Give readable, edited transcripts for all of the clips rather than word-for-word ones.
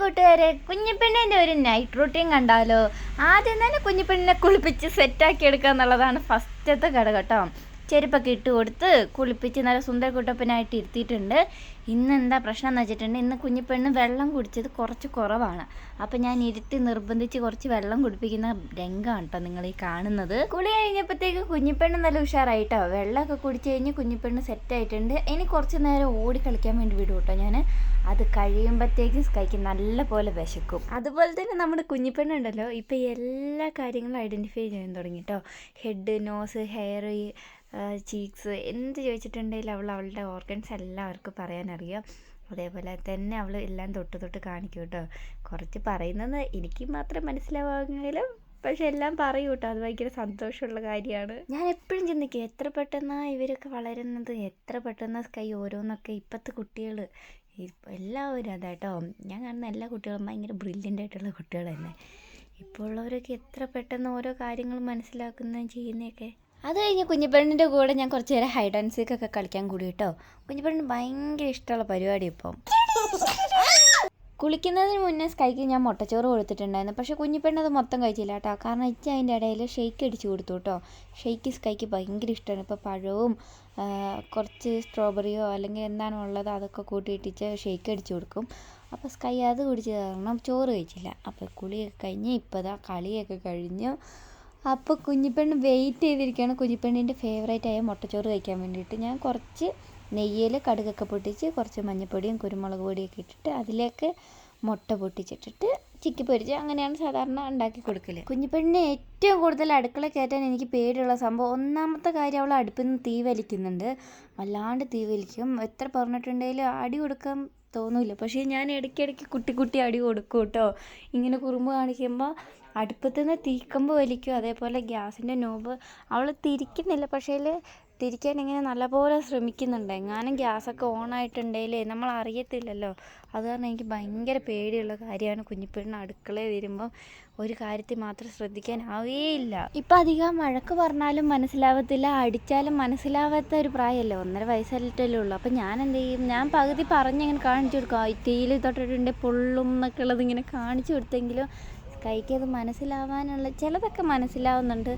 കൂട്ടുകാരെ, കുഞ്ഞിപ്പെണ്ണിൻ്റെ ഒരു night routine കണ്ടാലോ? ആദ്യം തന്നെ കുഞ്ഞിപ്പെണ്ണിനെ കുളിപ്പിച്ച് സെറ്റാക്കി എടുക്കുക എന്നുള്ളതാണ് ഫസ്റ്റത്തെ ഘടകം കേട്ടോ. ചെരുപ്പൊക്കെ ഇട്ട് കൊടുത്ത് കുളിപ്പിച്ച് നല്ല സുന്ദര കുട്ടപ്പനായിട്ട് ഇരുത്തിയിട്ടുണ്ട്. ഇന്ന് എന്താ പ്രശ്നം എന്ന് വെച്ചിട്ടുണ്ടെങ്കിൽ, ഇന്ന് കുഞ്ഞിപ്പെണ്ണ് വെള്ളം കുടിച്ചത് കുറച്ച് കുറവാണ്. അപ്പം ഞാൻ ഇരുത്തി നിർബന്ധിച്ച് കുറച്ച് വെള്ളം കുടിപ്പിക്കുന്ന രംഗമാണ് കേട്ടോ നിങ്ങൾ ഈ കാണുന്നത്. കുളി കഴിഞ്ഞപ്പോഴത്തേക്ക് കുഞ്ഞിപ്പെണ്ണ് നല്ല ഉഷാറായിട്ടോ. വെള്ളമൊക്കെ കുടിച്ച് കഴിഞ്ഞ് കുഞ്ഞിപ്പെണ്ണ് സെറ്റായിട്ടുണ്ട്. ഇനി കുറച്ച് നേരം ഓടി കളിക്കാൻ വേണ്ടി വിടും കേട്ടോ ഞാൻ. അത് കഴിയുമ്പോഴത്തേക്കും സ്കൈക്ക് നല്ല പോലെ വിശക്കും. അതുപോലെ തന്നെ നമ്മുടെ കുഞ്ഞിപ്പെണ്ണുണ്ടല്ലോ, ഇപ്പം എല്ലാ കാര്യങ്ങളും ഐഡൻറ്റിഫൈ ചെയ്യാൻ തുടങ്ങി കേട്ടോ. ഹെഡ്, നോസ്, ഹെയർ, ചീക്സ് എന്ത് ചോദിച്ചിട്ടുണ്ടെങ്കിൽ അവളുടെ ഓർഗൻസ് എല്ലാവർക്കും പറയാനറിയാം. അതേപോലെ തന്നെ അവൾ എല്ലാം തൊട്ട് കാണിക്കും കേട്ടോ. കുറച്ച് പറയുന്നത് എനിക്ക് മാത്രം മനസ്സിലാവുമെങ്കിലും പക്ഷെ എല്ലാം പറയൂ കേട്ടോ. അത് ഭയങ്കര സന്തോഷമുള്ള കാര്യമാണ്. ഞാൻ എപ്പോഴും ചിന്തിക്കും, എത്ര പെട്ടെന്നാണ് ഇവരൊക്കെ വളരുന്നത്, എത്ര പെട്ടെന്ന് സ്കൈ ഓരോന്നൊക്കെ. ഇപ്പോഴത്തെ കുട്ടികൾ എല്ലാവരും അതാട്ടോ, ഞാൻ കാണുന്ന എല്ലാ കുട്ടികളും ഭയങ്കര ബ്രില്യൻ്റ് ആയിട്ടുള്ള കുട്ടികൾ തന്നെ. ഇപ്പോൾ ഉള്ളവരൊക്കെ എത്ര പെട്ടെന്ന് ഓരോ കാര്യങ്ങൾ മനസ്സിലാക്കുന്നതും ചെയ്യുന്നതൊക്കെ. അത് കഴിഞ്ഞ് കുഞ്ഞിപ്പെണ്ണിൻ്റെ കൂടെ ഞാൻ കുറച്ച് നേരം ഹൈഡ് ആൻഡ് സീക്ക് ഒക്കെ കളിക്കാൻ കൂടി കേട്ടോ. കുഞ്ഞിപ്പെണ്ണിന് ഭയങ്കര ഇഷ്ടമുള്ള പരിപാടി ഇപ്പം. കുളിക്കുന്നതിന് മുന്നേ സ്കൈക്ക് ഞാൻ മുട്ടച്ചോറ് കൊടുത്തിട്ടുണ്ടായിരുന്നു. പക്ഷേ കുഞ്ഞിപ്പെണ്ണ് അത് മൊത്തം കഴിച്ചില്ല കേട്ടോ. കാരണം ഇച്ച അതിൻ്റെ ഇടയിൽ ഷെയ്ക്ക് അടിച്ച് കൊടുത്തു കേട്ടോ. ഷെയ്ക്ക് സ്കൈക്ക് ഭയങ്കര ഇഷ്ടമാണ്. ഇപ്പോൾ പഴവും കുറച്ച് സ്ട്രോബെറിയോ അല്ലെങ്കിൽ എന്താണോ ഉള്ളത് അതൊക്കെ കൂട്ടിയിട്ടിച്ച് ഷെയ്ക്ക് അടിച്ച് കൊടുക്കും. അപ്പോൾ സ്കൈ അത് കുടിച്ച് കാരണം ചോറ് കഴിച്ചില്ല. അപ്പോൾ കുളിയൊക്കെ കഴിഞ്ഞ് ഇപ്പോൾ ഇതാ കളിയൊക്കെ കഴിഞ്ഞു. അപ്പോൾ കുഞ്ഞിപ്പെണ്ണ് വെയിറ്റ് ചെയ്തിരിക്കുകയാണ് കുഞ്ഞിപ്പെണ്ണിൻ്റെ ഫേവറേറ്റായ മുട്ടച്ചോറ് കഴിക്കാൻ വേണ്ടിയിട്ട്. ഞാൻ കുറച്ച് നെയ്യിൽ കടുകൊക്കെ പൊട്ടിച്ച് കുറച്ച് മഞ്ഞൾപ്പൊടിയും കുരുമുളക് പൊടിയൊക്കെ ഇട്ടിട്ട് അതിലേക്ക് മുട്ട പൊട്ടിച്ചിട്ടിട്ട് ചിക്കി പൊരിച്ച് അങ്ങനെയാണ് സാധാരണ ഉണ്ടാക്കി കൊടുക്കൽ. കുഞ്ഞിപ്പെണ്ണിന് ഏറ്റവും കൂടുതൽ അടുക്കള കയറ്റാൻ എനിക്ക് പേടിയുള്ള സംഭവം, ഒന്നാമത്തെ കാര്യം അവൾ അടുപ്പിൽ നിന്ന് തീ വലിക്കുന്നുണ്ട്. വല്ലാണ്ട് തീ വലിക്കും. എത്ര പറഞ്ഞിട്ടുണ്ടെങ്കിലും അടി കൊടുക്കാൻ തോന്നില്ല. പക്ഷേ ഞാൻ ഇടയ്ക്കിടയ്ക്ക് കുട്ടി അടി കൊടുക്കും കേട്ടോ. ഇങ്ങനെ കുറുമ്പ് കാണിക്കുമ്പോൾ അടുപ്പത്തു നിന്ന് തീക്കമ്പ് വലിക്കും. അതേപോലെ ഗ്യാസിൻ്റെ നോബ് അവൾ തിരിക്കുന്നില്ല, പക്ഷേ തിരിക്കാൻ ഇങ്ങനെ നല്ലപോലെ ശ്രമിക്കുന്നുണ്ട്. എങ്ങാനും ഗ്യാസൊക്കെ ഓണായിട്ടുണ്ടെങ്കിലേ നമ്മൾ അറിയത്തില്ലല്ലോ. അത് കാരണം എനിക്ക് ഭയങ്കര പേടിയുള്ള കാര്യമാണ് കുഞ്ഞിപ്പെണ്ണ് അടുക്കളയിൽ വരുമ്പോൾ ഒരു കാര്യത്തിൽ മാത്രം ശ്രദ്ധിക്കാൻ ആവേയില്ല. ഇപ്പം അധികം വഴക്ക് പറഞ്ഞാലും മനസ്സിലാവത്തില്ല, അടിച്ചാലും മനസ്സിലാവാത്ത ഒരു പ്രായമല്ലേ, 1.5 വയസ്സല്ലേ ഉള്ളൂ. അപ്പം ഞാൻ എന്ത് ചെയ്യും, ഞാൻ പകുതി പറഞ്ഞിങ്ങനെ കാണിച്ചു കൊടുക്കും. തീയിൽ തൊട്ടിട്ടുണ്ട് പൊള്ളും എന്നൊക്കെ ഉള്ളത് ഇങ്ങനെ കാണിച്ചു കൊടുത്തെങ്കിലും സ്കൈക്ക് അത് മനസ്സിലാവാനുള്ള ചിലതൊക്കെ മനസ്സിലാവുന്നുണ്ട്.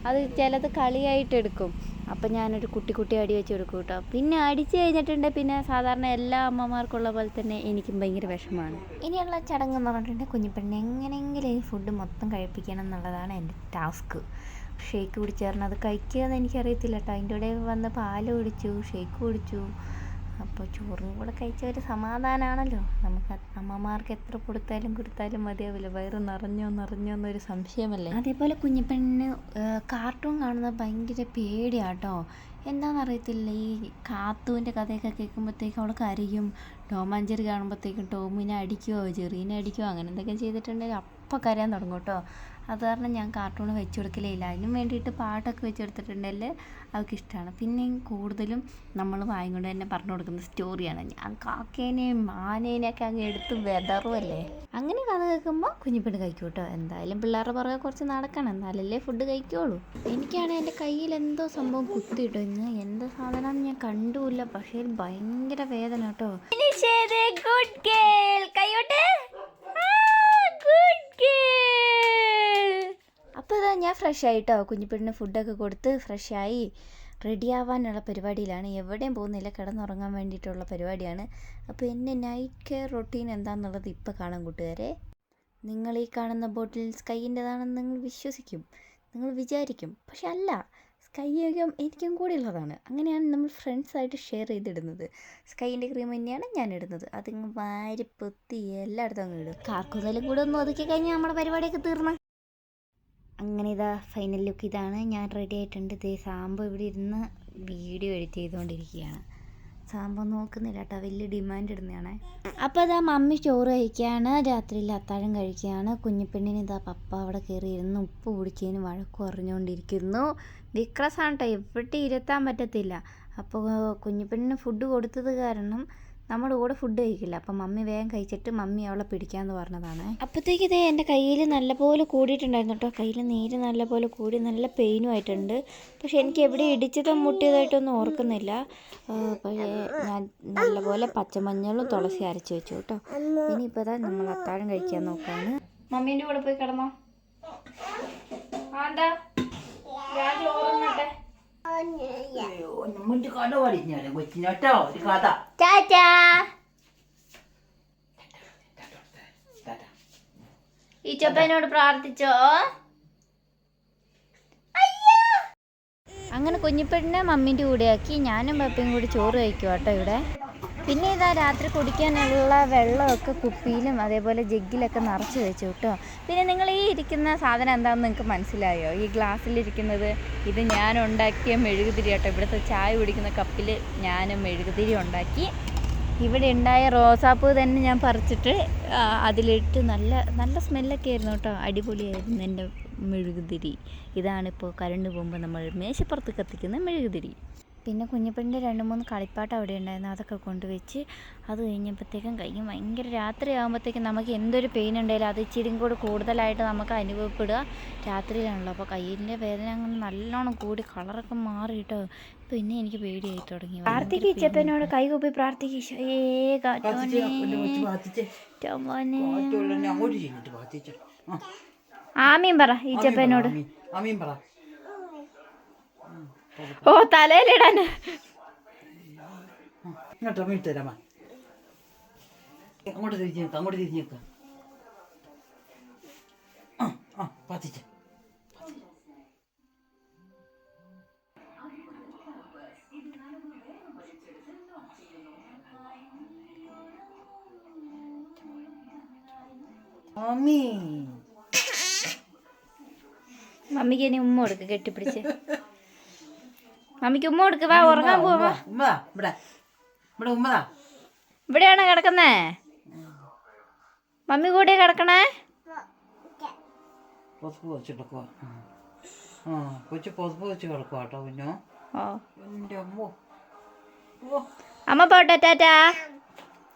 അത് ചിലത് കളിയായിട്ട് എടുക്കും. അപ്പം ഞാനൊരു കുട്ടി അടി വെച്ച് കൊടുക്കും കേട്ടോ. പിന്നെ അടിച്ചു കഴിഞ്ഞിട്ടുണ്ടെങ്കിൽ പിന്നെ സാധാരണ എല്ലാ അമ്മമാർക്കുള്ള പോലെ തന്നെ എനിക്കും ഭയങ്കര വിഷമമാണ്. ഇനിയുള്ള ചടങ്ങ് എന്ന് പറഞ്ഞിട്ടുണ്ടെങ്കിൽ കുഞ്ഞിപ്പെണ്ണിനെ എങ്ങനെയെങ്കിലും ഈ ഫുഡ് മൊത്തം കഴിപ്പിക്കണം എന്നുള്ളതാണ് എൻ്റെ ടാസ്ക്. ഷേക്ക് കുടിച്ചേർന്ന് അത് കഴിക്കുകയെന്ന് എനിക്കറിയത്തില്ല കേട്ടോ. അതിൻ്റെ കൂടെ വന്ന് പാല് കുടിച്ചു, ഷേക്ക് കുടിച്ചു. അപ്പോൾ ചോറും കൂടെ കഴിച്ച ഒരു സമാധാനമാണല്ലോ. നമുക്ക് അമ്മമാർക്ക് എത്ര കൊടുത്താലും മതിയാവില്ല. വയറ് നിറഞ്ഞോ എന്നൊരു സംശയമല്ലേ. അതേപോലെ കുഞ്ഞിപ്പെണ്ണിന് കാർട്ടൂൺ കാണുന്നത് ഭയങ്കര പേടിയാട്ടോ. എന്താണെന്നറിയത്തില്ല, ഈ കാത്തുവിൻ്റെ കഥയൊക്കെ കേൾക്കുമ്പോഴത്തേക്കും അവൾ കരയും. ടോം ആൻഡ് ജെറി കാണുമ്പോഴത്തേക്കും ടോമിനെ അടിക്കുമോ ജെറീനെ അടിക്കുമോ അങ്ങനെ എന്തൊക്കെ ചെയ്തിട്ടുണ്ടെങ്കിൽ അപ്പം കരയാൻ തുടങ്ങും കേട്ടോ. അത് കാരണം ഞാൻ കാർട്ടൂൺ വെച്ച് കൊടുക്കലേ ഇല്ല. അതിനും വേണ്ടിയിട്ട് പാട്ടൊക്കെ വെച്ച് കൊടുത്തിട്ടുണ്ടെങ്കിൽ അവൾക്ക് ഇഷ്ടമാണ്. പിന്നെയും കൂടുതലും നമ്മൾ വായും കൊണ്ട് തന്നെ പറഞ്ഞു കൊടുക്കുന്ന സ്റ്റോറിയാണ്. ഞാൻ കാക്കേനെയും ആനേനെയൊക്കെ അങ്ങ് എടുത്ത് വെതറുമല്ലേ. അങ്ങനെ കഥ കേൾക്കുമ്പോൾ കുഞ്ഞിപ്പെണ്ണ് കഴിക്കും കേട്ടോ. എന്തായാലും പിള്ളേരുടെ പുറകെ കുറച്ച് നടക്കണം, എന്നാലല്ലേ ഫുഡ് കഴിക്കുള്ളൂ. എനിക്കാണെങ്കിൽ എൻ്റെ കയ്യിൽ എന്തോ സംഭവം കുത്തിയിട്ടോ. ഇന്ന് എന്താ സാധനം ഞാൻ കണ്ടുമില്ല, പക്ഷേ ഭയങ്കര വേദന കേട്ടോ. ഗുഡ് ഗേൾ കൈയോട്ടെ. അപ്പോൾ ഇതാ ഞാൻ ഫ്രഷ് ആയിട്ടോ. കുഞ്ഞിപ്പെണ്ണിന് ഫുഡൊക്കെ കൊടുത്ത് ഫ്രഷായി റെഡി ആവാനുള്ള പരിപാടിയിലാണ്. എവിടെയും പോകുന്നില്ല, കിടന്നുറങ്ങാൻ വേണ്ടിയിട്ടുള്ള പരിപാടിയാണ്. അപ്പോൾ എൻ്റെ നൈറ്റ് കെയർ റൊട്ടീൻ എന്താണെന്നുള്ളത് ഇപ്പോൾ കാണാൻ കൂട്ടുകാരെ. നിങ്ങൾ ഈ കാണുന്ന ബോട്ടിൽ സ്കൈൻ്റെതാണെന്ന് നിങ്ങൾ വിശ്വസിക്കും, നിങ്ങൾ വിചാരിക്കും. പക്ഷെ അല്ല, സ്കൈയും എനിക്കും കൂടി ഉള്ളതാണ്. അങ്ങനെയാണ് നമ്മൾ ഫ്രണ്ട്സായിട്ട് ഷെയർ ചെയ്തിടുന്നത്. സ്കൈൻ്റെ ക്രീം തന്നെയാണ് ഞാൻ ഇടുന്നത്. അതിങ്ങ് വാരി പൊത്തി എല്ലായിടത്തും അങ്ങ് ഇടും. കാർക്കൂതലും കൂടെ ഒന്ന് ഒതുക്കി കഴിഞ്ഞാൽ നമ്മുടെ പരിപാടിയൊക്കെ തീർന്നു. അങ്ങനെ ഇതാ ഫൈനൽ ലുക്ക് ഇതാണ്. ഞാൻ റെഡി ആയിട്ടുണ്ട്. ഇതേ സാമ്പോ ഇവിടെ ഇരുന്ന് വീഡിയോ എഡിറ്റ് ചെയ്തുകൊണ്ടിരിക്കുകയാണ്. സാമ്പോ നോക്കുന്നില്ല കേട്ടോ, വലിയ ഡിമാൻഡ് ഇടുന്നതാണ്. അപ്പോൾ ഇതാ മമ്മി ചോറ് കഴിക്കുകയാണ്, രാത്രിയിൽ അത്താഴം കഴിക്കുകയാണ്. കുഞ്ഞിപ്പെണ്ണിന് ഇതാ പപ്പ അവിടെ കയറി ഇരുന്ന് ഉപ്പ് കുടിച്ചതിന് വഴക്ക് പറഞ്ഞുകൊണ്ടിരിക്കുന്നു. വിക്രസാണ് കേട്ടോ, എവിടെ ഇരുത്താൻ പറ്റത്തില്ല. അപ്പോൾ കുഞ്ഞിപ്പെണ്ണിന് ഫുഡ് കൊടുത്തത് കാരണം നമ്മുടെ കൂടെ ഫുഡ് കഴിക്കില്ല. അപ്പം മമ്മി വേഗം കഴിച്ചിട്ട് മമ്മി അവളെ പിടിക്കാമെന്ന് പറഞ്ഞതാണ്. അപ്പോഴത്തേക്ക് ഇതേ എൻ്റെ കയ്യിൽ നല്ലപോലെ കൂടിയിട്ടുണ്ടായിരുന്നു കേട്ടോ. കയ്യിൽ നീര് നല്ലപോലെ കൂടി നല്ല പെയിനും ആയിട്ടുണ്ട്. പക്ഷെ എനിക്ക് എവിടെ ഇടിച്ചതും മുട്ടിയതായിട്ടൊന്നും ഓർക്കുന്നില്ല. പക്ഷേ ഞാൻ നല്ലപോലെ പച്ചമഞ്ഞളും തുളസി അരച്ച് വെച്ചു കേട്ടോ. ഇനിയിപ്പോൾ ഇതാ നമ്മൾ അത്താഴം കഴിക്കാൻ നോക്കാണ്. മമ്മീൻ്റെ കൂടെ പോയി കിടന്നോ. ആണ്ടാ ഞാൻ ചോറുണ്ണട്ടെ. ഈച്ചപ്പനോട് പ്രാർത്ഥിച്ചോ. അങ്ങനെ കുഞ്ഞിപ്പെണ്ണിനെ മമ്മീൻ്റെ കൂടെ ആക്കി ഞാനും പപ്പയും കൂടി ചോറ് കഴിക്കും കേട്ടോ ഇവിടെ. പിന്നെ ഇതാ രാത്രി കുടിക്കാനുള്ള വെള്ളമൊക്കെ കുപ്പിയിലും അതേപോലെ ജഗ്ഗിലൊക്കെ നിറച്ച് വെച്ചു കേട്ടോ. പിന്നെ നിങ്ങൾ ഈ ഇരിക്കുന്ന സാധനം എന്താണെന്ന് നിങ്ങൾക്ക് മനസ്സിലായോ? ഈ ഗ്ലാസ്സിലിരിക്കുന്നത് ഇത് ഞാൻ ഉണ്ടാക്കിയ മെഴുകുതിരി കേട്ടോ. ഇവിടുത്തെ ചായ കുടിക്കുന്ന കപ്പിൽ ഞാൻ മെഴുകുതിരി ഉണ്ടാക്കി. ഇവിടെ ഉണ്ടായ റോസാപ്പൂ തന്നെ ഞാൻ പറിച്ചിട്ട് അതിലിട്ട് നല്ല നല്ല സ്മെല്ലൊക്കെ ആയിരുന്നു കേട്ടോ. അടിപൊളിയായിരുന്നു എൻ്റെ മെഴുകുതിരി. ഇതാണിപ്പോൾ കരണ്ട് പോകുമ്പോൾ നമ്മൾ മേശപ്പുറത്ത് കത്തിക്കുന്ന മെഴുകുതിരി. പിന്നെ കുഞ്ഞിപ്പെണ്ണിൻ്റെ 2-3 കളിപ്പാട്ടം അവിടെ ഉണ്ടായിരുന്നു. അതൊക്കെ കൊണ്ടുവച്ച് അത് കഴിഞ്ഞപ്പോഴത്തേക്കും കഴിയും ഭയങ്കര രാത്രിയാകുമ്പോഴത്തേക്കും നമുക്ക് എന്തൊരു പെയിൻ ഉണ്ടെങ്കിലും അത് ഇച്ചിരിയും കൂടി കൂടുതലായിട്ട് നമുക്ക് അനുഭവപ്പെടുക രാത്രിയിലാണല്ലോ. അപ്പോൾ കയ്യിൻ്റെ വേദന അങ്ങനെ നല്ലോണം കൂടി കളറൊക്കെ മാറിയിട്ടോ. പിന്നെ എനിക്ക് പേടിയായി തുടങ്ങി. പ്രാർത്ഥിക്കപ്പനോട് കൈ കൂപ്പി പ്രാർത്ഥിക്കും. ആമീൻ പറ ഈച്ചപ്പനോട്. ഓ തലയിലിടാൻ അങ്ങോട്ട് തിരിഞ്ഞേക്ക. മമ്മിക്ക് ഇനി ഉമ്മ കൊടുക്ക് കെട്ടിപ്പിടിച്ച്. മമ്മിക്ക് ഉമ്മ കൊടുക്ക്. വാ ഉറങ്ങാൻ പോവാ. ഇവിടെയാണോ കിടക്കുന്നേ? മമ്മി കൂടെ കിടക്കണേ. അമ്മ പോട്ടെ. ടാറ്റാ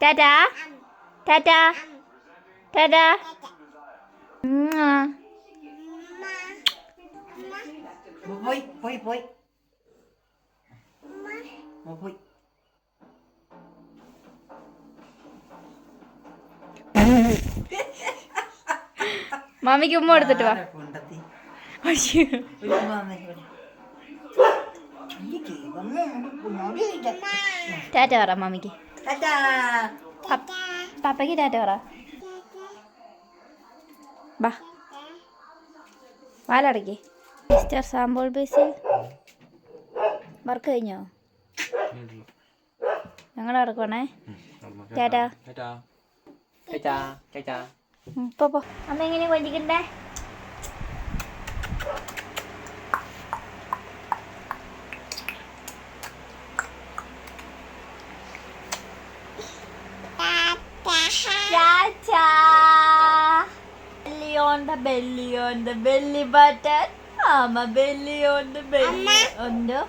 ടാറ്റാ ടാറ്റാ ടാറ്റാ. പോയി മമ്മിക്ക് ഉമ്മ കൊടുത്തിട്ട് വാ. ടാറ്റ പറ മമ്മിക്ക്. പപ്പയ്ക്ക് ടാറ്റ പറ. ബാ വാലടക്കി. മിസ്റ്റർ സാമ്പോൾ ബേസിൽ വർക്ക് കഴിഞ്ഞോ? ഞങ്ങൾ ഇറക്കുവാണേ. ടാറ്റാ. പോ. അമ്മ എങ്ങനെയാ കൊഞ്ചിക്കണ്ടേ? Belly on the belly button. Mama belly on the belly. Mama. On the.